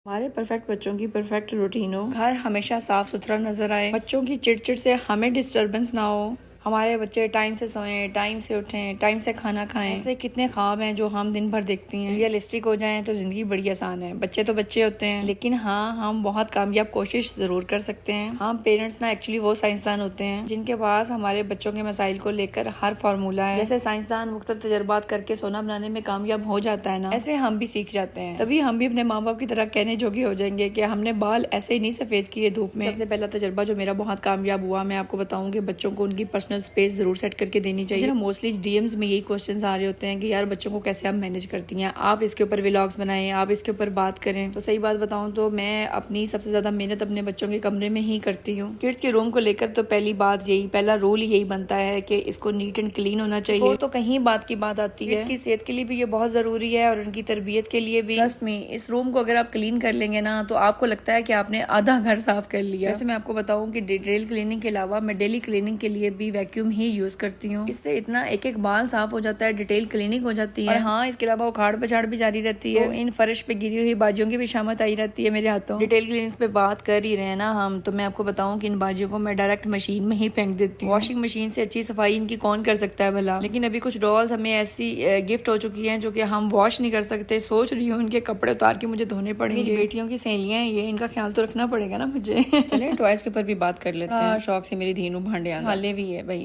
हमारे परफेक्ट बच्चों की परफेक्ट रूटीन हो, घर हमेशा साफ सुथरा नजर आए, बच्चों की चिड़चिड़ से हमें डिस्टरबेंस ना हो, हमारे बच्चे टाइम से सोएं, टाइम से उठें, टाइम से खाना खाएं। ऐसे कितने ख्वाब हैं जो हम दिन भर देखती हैं। रियलिस्टिक हो जाएं तो जिंदगी बड़ी आसान है। बच्चे तो बच्चे होते हैं, लेकिन हाँ, हम बहुत कामयाब कोशिश जरूर कर सकते हैं। हम पेरेंट्स ना एक्चुअली वो साइंसदान होते हैं जिनके पास हमारे बच्चों के मसाइल को लेकर हर फार्मूला है। जैसे साइंसदान मुख्तलिफ तजर्बात करके सोना बनाने में कामयाब हो जाता है ना, ऐसे हम भी सीख जाते हैं। तभी हम भी अपने माँ बाप की तरह कहने जोगे हो जाएंगे कि हमने बाल ऐसे ही नहीं सफेद किए धूप में। सबसे पहला तजर्बा जो मेरा बहुत कामयाब हुआ, मैं आपको बताऊंगी, बच्चों को उनकी पर्सनल स्पेस जरूर सेट करके देनी चाहिए। मोस्टली डीएम्स में यही क्वेश्चंस आ रहे होते हैं कि यार बच्चों को कैसे आप मैनेज करती हैं, आप इसके ऊपर व्लॉग्स बनाएं, आप इसके ऊपर बात करें। तो सही बात बताऊं तो मैं अपनी सबसे ज्यादा मेहनत अपने बच्चों के कमरे में ही करती हूँ। किड्स के रूम को लेकर तो पहली बात यही, पहला रूल यही बनता है कि इसको नीट एंड क्लीन होना चाहिए। और तो कहीं बात की बात आती है, इसकी सेहत के लिए भी ये बहुत जरूरी है और उनकी तरबियत के लिए भी। ट्रस्ट मी, इस रूम को अगर आप क्लीन कर लेंगे ना तो आपको लगता है कि आपने आधा घर साफ कर लिया। वैसे मैं आपको बताऊं कि डिटेल क्लीनिंग के अलावा मैं डेली क्लीनिंग के लिए भी वैक्यूम ही यूज करती हूँ। इससे इतना एक एक बाल साफ हो जाता है, डिटेल क्लीनिंग हो जाती है। और हाँ, इसके अलावा उखाड़ पछाड़ भी जारी रहती है। तो इन फर्श पे गिरी हुई बाजियों की भी शामत आई रहती है मेरे हाथों। डिटेल क्लीनिंग पे बात कर ही रहे हैं ना हम, तो मैं आपको बताऊं कि इन बाजियों को मैं डायरेक्ट मशीन में ही फेंक देती हूँ। वॉशिंग मशीन से अच्छी सफाई इनकी कौन कर सकता है भला। लेकिन अभी कुछ डॉल्स हमें ऐसी गिफ्ट हो चुकी है जो कि हम वॉश नहीं कर सकते। सोच रही हूँ इनके कपड़े उतार के मुझे धोने पड़ेंगे। बेटियों की सहेलियां, ये इनका ख्याल तो रखना पड़ेगा ना मुझे। चलिए टॉयज के ऊपर भी बात कर लेते हैं। शौक से मेरी धीनू भांडे हाले भी है भाई।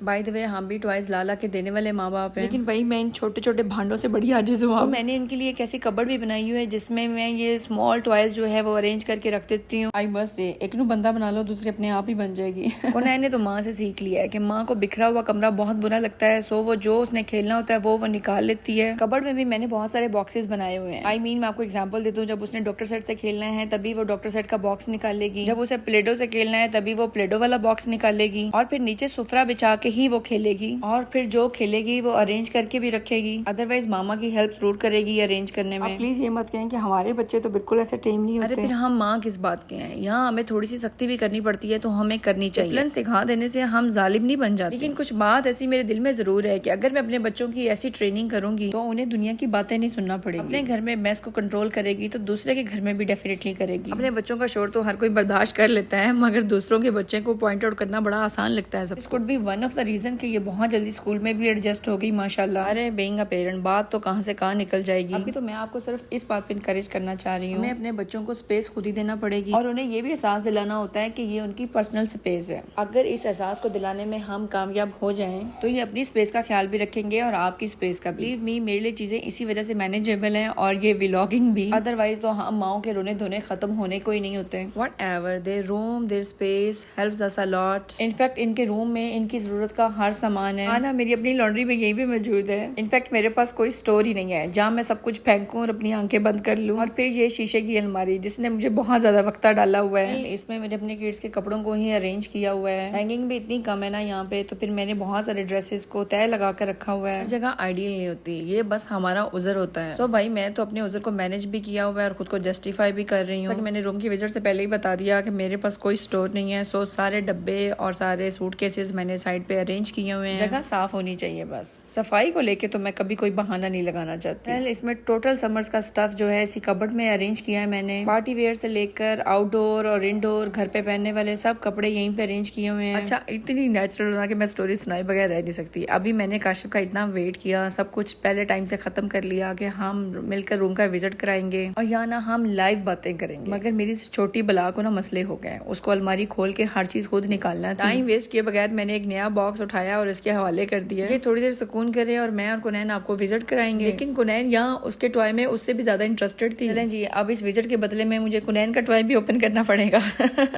बाय द वे, हम भी टॉयज ला के देने वाले माँ बाप हैं, लेकिन भाई मैं इन छोटे छोटे भांडों से बड़ी आजिज हूँ। तो मैंने इनके लिए एक ऐसी कबर्ड भी बनाई हुई है जिसमें मैं ये स्मॉल टॉयज जो है वो अरेंज करके रख देती हूँ। आई बस एक नू बंदा बना लो, दूसरी अपने आप ही बन जाएगी। उन्होंने तो माँ से सीख लिया है कि माँ को बिखरा हुआ कमरा बहुत बुरा लगता है, सो वो जो उसने खेलना होता है वो निकाल लेती है। कबर्ड में भी मैंने बहुत सारे बॉक्सेस बनाए हुए हैं। मैं आपको एग्जाम्पल देता हूँ, जब उसने डॉक्टर सेट से खेलना है तभी वो डॉक्टर सेट का बॉक्स निकालेगी, जब उसे प्लेडो से खेलना है तभी वो प्लेडो वाला बॉक्स निकालेगी, और फिर नीचे सुफरा बिछा के ही वो खेलेगी, और फिर जो खेलेगी वो अरेंज करके भी रखेगी। अदरवाइज मामा की हेल्प जरूर करेगी अरेंज करने में। प्लीज ये मत कहें कि हमारे बच्चे तो बिल्कुल ऐसे टेम नहीं होते। अरे फिर हम माँ किस बात के हैं, यहाँ हमें थोड़ी सी सख्ती भी करनी पड़ती है, तो हमें करनी चाहिए। प्लान सिखा देने से हम जालिम नहीं बन जाते। लेकिन कुछ बात ऐसी मेरे दिल में जरूर है कि अगर मैं अपने बच्चों की ऐसी ट्रेनिंग करूंगी तो उन्हें दुनिया की बातें नहीं सुनना पड़ेगी। अपने घर में मैस को कंट्रोल करेगी तो दूसरे के घर में भी डेफिनेटली करेगी। अपने बच्चों का शोर तो हर कोई बर्दाश्त कर लेता है, मगर दूसरों के बच्चे को पॉइंट आउट करना बड़ा आसान लगता है। This could be one of the reason कि ये बहुत जल्दी स्कूल में भी एडजस्ट हो गई माशाल्लाह। अरे बीइंग अ पेरेंट, बात तो कहाँ से कहाँ निकल जाएगी। अभी तो मैं आपको सिर्फ इस बात पे इंकरेज करना चाह रही हूँ, हमें अपने बच्चों को स्पेस खुद ही देना पड़ेगी और उन्हें ये भी एहसास दिलाना होता है कि ये उनकी पर्सनल स्पेस है। अगर इस एहसास को दिलाने में हम कामयाब हो जाएं तो ये अपनी स्पेस का ख्याल भी रखेंगे और आपकी स्पेस का भी। बिलीव मी, मेरे लिए चीजें इसी वजह से मैनेजेबल हैं और ये व्लॉगिंग भी। अदरवाइज तो हम माओ के रोने धोने खत्म होने को ही नहीं होते। Whatever their room, their space helps us a lot. In fact इनके रूम में इनकी जरूरत का हर सामान है। ना मेरी अपनी लॉन्ड्री में यही भी मौजूद है। इनफैक्ट मेरे पास कोई स्टोर ही नहीं है जहाँ मैं सब कुछ फेंकूं और अपनी आंखें बंद कर लूं। और फिर ये शीशे की अलमारी जिसने मुझे बहुत ज्यादा वक्त डाला हुआ है, इसमें मैंने अपने किड्स के कपड़ों को ही अरेंज किया हुआ है। हैंगिंग भी इतनी कम है ना यहाँ पे, तो फिर मैंने बहुत सारे ड्रेसेस को तय लगा कर रखा हुआ है। जगह आइडियल नहीं होती, ये बस हमारा उजर होता है। सो भाई मैं तो अपने उजर को मैनेज भी किया हुआ है और खुद को जस्टिफाई भी कर रही हूँ। मैंने रूम की विजिट से पहले ही बता दिया कि मेरे पास कोई स्टोर नहीं है। सो सारे डब्बे और सारे सूटकेसेस मैंने साइड पे अरेंज किए हुए हैं। जगह साफ होनी चाहिए बस। सफाई को लेके तो मैं कभी कोई बहाना नहीं लगाना चाहती। इसमें टोटल समर्स का स्टफ जो है इसी कबर्ड में अरेंज किया है मैंने। पार्टी वेयर से लेकर आउटडोर और इनडोर घर पे पहनने वाले सब कपड़े यहीं पे अरेंज किए हुए हैं। अच्छा, इतनी नेचुरल ना कि मैं स्टोरी सुनाए बगैर रह नहीं सकती। अभी मैंने काशिफ का इतना वेट किया, सब कुछ पहले टाइम से खत्म कर लिया कि हम मिलकर रूम का विजिट कराएंगे और यहाँ ना हम लाइव बातें करेंगे। मगर मेरी छोटी बला को ना मसले हो गए, उसको अलमारी खोल के हर चीज खुद निकालना है। टाइम वेस्ट किए बगैर मैंने एक नया बॉक्स उठाया और इसके हवाले कर दिया। ये थोड़ी देर सुकून करे और मैं और कुनैन आपको विजिट कराएंगे। लेकिन कुनैन यहाँ उसके टॉय में उससे भी ज्यादा इंटरेस्टेड थी। चलें जी, अब इस विजिट के बदले में मुझे कुनैन का टॉय भी ओपन करना पड़ेगा।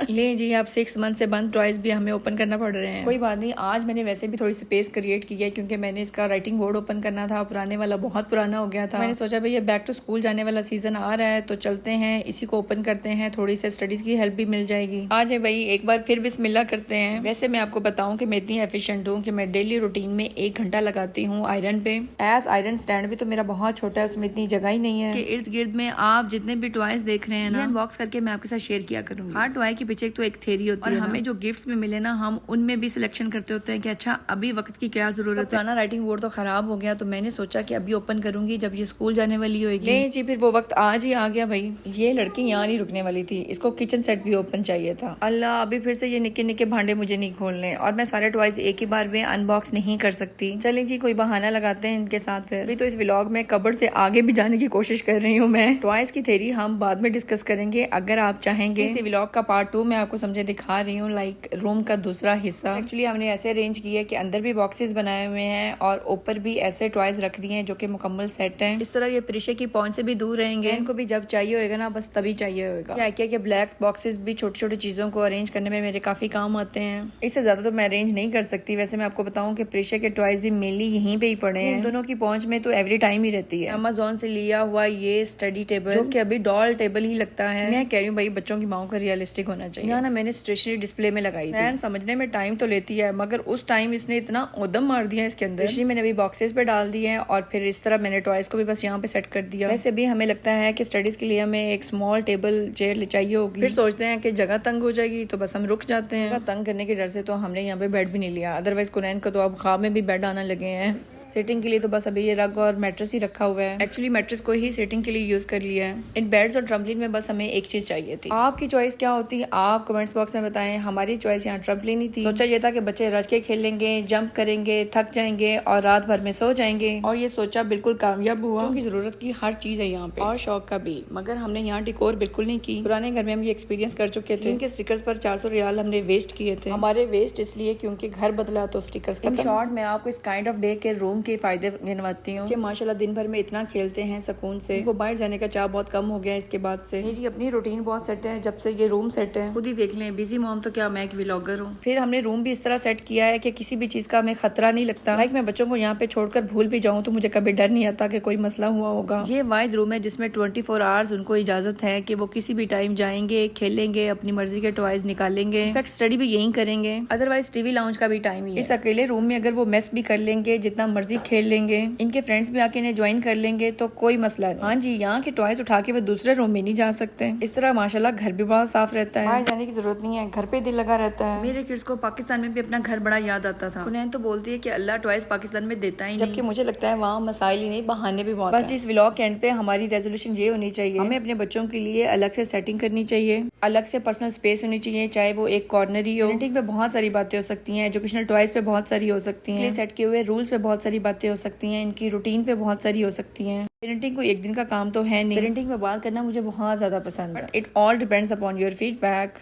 ले जी, अब 6 मंथ से बंद टॉयज भी हमें ओपन करना पड़ रहे हैं। कोई बात नहीं, आज मैंने वैसे भी थोड़ी स्पेस क्रिएट की है क्योंकि मैंने इसका राइटिंग बोर्ड ओपन करना था। पुराने वाला बहुत पुराना हो गया था। मैंने सोचा भाई ये बैक टू स्कूल जाने वाला सीजन आ रहा है तो चलते हैं इसी को ओपन करते हैं, थोड़ी सी स्टडीज की हेल्प भी मिल जाएगी। आज है भाई, एक बार फिर बिस्मिल्लाह करते हैं। वैसे मैं आपको बताऊं कि मैं इतनी एफिशिएंट हूँ कि मैं डेली रूटीन में 1 घंटा लगाती हूँ आयरन पे। एस आयरन स्टैंड भी तो मेरा बहुत छोटा है, उसमें इतनी जगह ही नहीं है। इसके इर्द गिर्द में आप जितने भी टॉयज देख रहे हैं ना, अनबॉक्स करके मैं आपके साथ शेयर किया करूंगी। हर टॉय के पीछे तो एक थ्योरी होती है और हमें जो गिफ्ट्स में मिले ना, हम उनमें भी सिलेक्शन करते होते हैं कि अच्छा अभी वक्त की क्या जरूरत है। पुराना राइटिंग बोर्ड तो खराब हो गया, तो मैंने सोचा कि अभी ओपन करूंगी जब ये स्कूल जाने वाली होगी। नहीं जी, फिर वो वक्त आज ही आ गया भाई। ये लड़की यहाँ नहीं रुकने वाली थी, इसको किचन सेट भी ओपन चाहिए था। अल्लाह, अभी फिर से ये निक्के निक्के भांडे मुझे नहीं खोलने और मैं सारे टॉयज एक ही बार में अनबॉक्स नहीं कर सकती। चलें जी, कोई बहाना लगाते हैं इनके साथ। फिर अभी तो इस व्लॉग में कबर्ड से आगे भी जाने की कोशिश कर रही हूँ मैं। टॉयज की थ्योरी हम बाद में डिस्कस करेंगे अगर आप चाहेंगे। इस व्लॉग का पार्ट 2 मैं आपको समझे दिखा रही हूँ, लाइक रूम का दूसरा हिस्सा। एक्चुअली हमने ऐसे अरेंज किया है कि अंदर भी बॉक्सेस बनाए हुए हैं और ऊपर भी ऐसे टॉयज रख दिए हैं जो कि मुकम्मल सेट हैं। इस तरह ये प्रिशे की पहुंच से भी दूर रहेंगे, इनको भी जब चाहिए होगा ना बस तभी चाहिए होगा। क्या कि ब्लैक बॉक्सेस भी छोटी छोटी चीजों को अरेंज करने में मेरे काफी काम आते हैं। इससे ज्यादा तो मैं अरेंज नहीं कर सकती। वैसे मैं आपको बताऊं कि प्रिशे के टॉयज भी मेनली यहीं पे ही पड़े हैं। इन दोनों की पहुंच में तो एवरी टाइम ही रहती है। अमेज़न से लिया हुआ ये स्टडी टेबल जो कि अभी डॉल टेबल ही लगता है। मैं कह रही हूँ भाई, बच्चों की माओ का रियलिस्टिक होना चाहिए। यहाँ ना मैंने स्टेशनरी डिस्प्ले में लगाई थी। समझने में टाइम तो लेती है, मगर उस टाइम इसने इतना उदम मार दिया इसके अंदर। मैंने अभी बॉक्सेस पे डाल दिए हैं और फिर इस तरह मैंने टॉयज को भी बस यहाँ पे सेट कर दिया। वैसे भी हमें लगता है कि स्टडीज के लिए हमें एक स्मॉल टेबल चेयर चाहिए होगी। फिर सोचते हैं कि जगह तंग हो जाएगी तो बस हम रुक जाते हैं। तंग करने के डर से तो हमने यहाँ पे बेड भी नहीं लिया, अदरवाइज कुनैन को तो अब ख्वाब में भी बेड आने लगे हैं। सेटिंग के लिए तो बस अभी ये रग और मैट्रेस ही रखा हुआ है। एक्चुअली मैट्रेस को ही सेटिंग के लिए यूज कर लिया है। इन बेड्स और ट्रम्पलिन में बस हमें एक चीज चाहिए थी। आपकी चॉइस क्या होती है आप कमेंट्स बॉक्स में बताएं। हमारी चॉइस यहाँ ट्रम्पलिन ही थी। सोचा ये था कि बच्चे रज के खेलेंगे, जंप करेंगे, थक जाएंगे और रात भर में सो जाएंगे, और ये सोचा बिल्कुल कामयाब हुआ क्योंकि जरूरत की हर चीज है यहाँ पे और शौक का भी। मगर हमने यहाँ डिकोर बिल्कुल नहीं की। पुराने घर में हम ये एक्सपीरियंस कर चुके थे। इनके स्टिकर्स पर 400 रियाल हमने वेस्ट किए थे। हमारे वेस्ट इसलिए क्योंकि घर बदला तो स्टिकर्स। इन शॉर्ट मैं आपको इस काइंड ऑफ डे के रूम के फायदे गिनवाती हूँ। माशाल्लाह दिन भर में इतना खेलते हैं सुकून से, इनको बाहर जाने का चाह बहुत कम हो गया इसके बाद से। मेरी अपनी रूटीन बहुत सेट है जब से ये रूम सेट है। खुद ही देख लें, बिजी मॉम तो क्या मैं एक व्लॉगर हूँ। फिर हमने रूम भी इस तरह सेट किया है कि किसी भी चीज का हमें खतरा नहीं लगता। लाइक मैं बच्चों को यहाँ पे छोड़कर भूल भी जाऊँ तो मुझे कभी डर नहीं आता कि कोई मसला हुआ होगा। ये वाइड रूम है जिसमें 24 आवर्स उनको इजाजत है कि वो किसी भी टाइम जाएंगे, खेलेंगे, अपनी मर्जी के टॉयज निकालेंगे, इनफैक्ट स्टडी भी यही करेंगे। अदरवाइज टीवी लाउंज का भी टाइम ही है। इस अकेले रूम में अगर वो मेस भी कर लेंगे, जितना मर्जी खेल लेंगे, इनके फ्रेंड्स भी आके इन्हें ज्वाइन कर लेंगे तो कोई मसला नहीं। हाँ जी, यहाँ के टॉयज उठा के वो दूसरे रूम में नहीं जा सकते। इस तरह माशाल्लाह घर भी बहुत साफ रहता है, बाहर जाने की जरूरत नहीं है, घर पे दिल लगा रहता है। मेरे किड्स को पाकिस्तान में भी अपना घर बड़ा याद आता था। कुनैन तो बोलती है कि अल्लाह टॉयज पाकिस्तान में देता ही नहीं, जबकि मुझे लगता है वहाँ मसाइल ही नहीं, बहाने भी बहुत। बस इस व्लॉग के एंड पे हमारी रेजोल्यूशन ये होनी चाहिए, हमें अपने बच्चों के लिए अलग से सेटिंग करनी चाहिए, अलग से पर्सनल स्पेस होनी चाहिए, चाहे वो एक कॉर्नर ही हो। पेरेंटिंग पे बहुत सारी बातें हो सकती हैं, एजुकेशनल टॉयज पे बहुत सारी हो सकती हैं, सेट किए हुए रूल्स पे बहुत सारी बातें हो सकती हैं, इनकी रूटीन पे बहुत सारी हो सकती हैं। पेरेंटिंग कोई एक दिन का काम तो है नहीं। पेरेंटिंग में बात करना मुझे बहुत ज्यादा पसंद है। It all depends upon your feedback.